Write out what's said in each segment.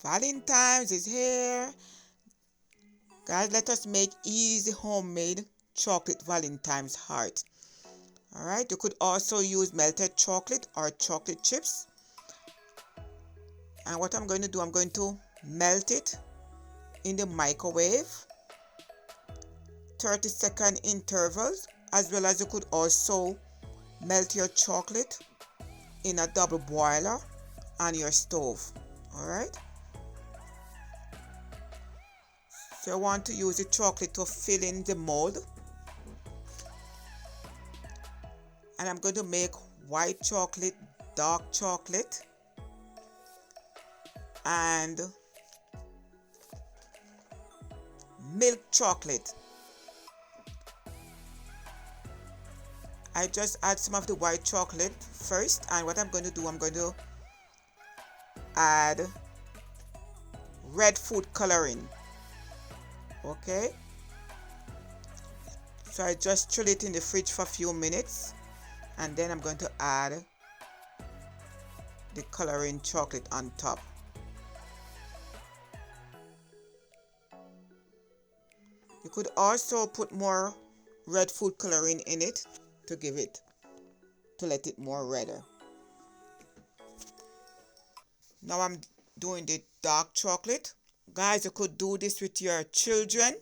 Valentine's is here. Guys, let us make easy homemade chocolate Valentine's heart. Alright, you could also use melted chocolate or chocolate chips. And what I'm going to do, I'm going to melt it in the microwave, 30-second intervals, as well as you could also melt your chocolate in a double boiler on your stove. Alright, so I want to use the chocolate to fill in the mold, and I'm going to make white chocolate, dark chocolate, and milk chocolate. I just add some of the white chocolate first, and what I'm going to do, I'm going to add red food coloring. Okay, so I just chill it in the fridge for a few minutes, and then I'm going to add the coloring chocolate on top. You could also put more red food coloring in it to let it more redder. Now I'm doing the dark chocolate. Guys, you could do this with your children.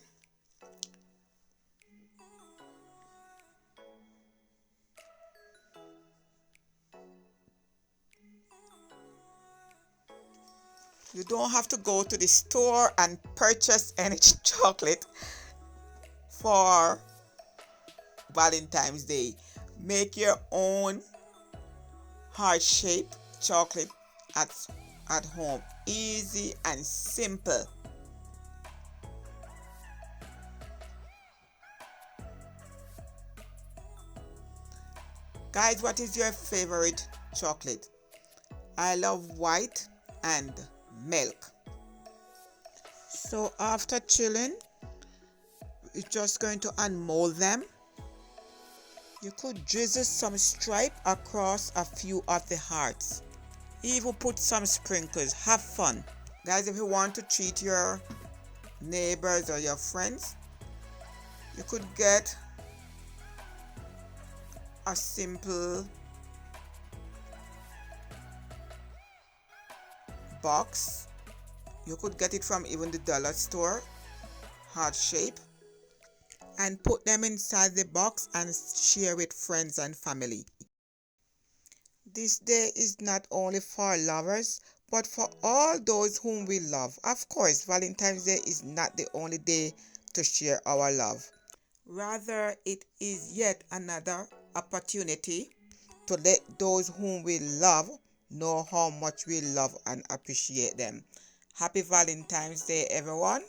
You don't have to go to the store and purchase any chocolate for Valentine's Day. Make your own heart-shaped chocolate at home. Easy and simple. Guys, what is your favorite chocolate? I love white and milk. So after chilling, we're just going to unmold them. You could drizzle some stripe across a few of the hearts. Even put some sprinkles. Have fun. Guys, if you want to treat your neighbors or your friends, you could get a simple box. You could get it from even the dollar store, heart shape, and put them inside the box and share with friends and family. This day is not only for lovers, but for all those whom we love. Of course, Valentine's Day is not the only day to share our love. Rather, it is yet another opportunity to let those whom we love know how much we love and appreciate them. Happy Valentine's Day, everyone.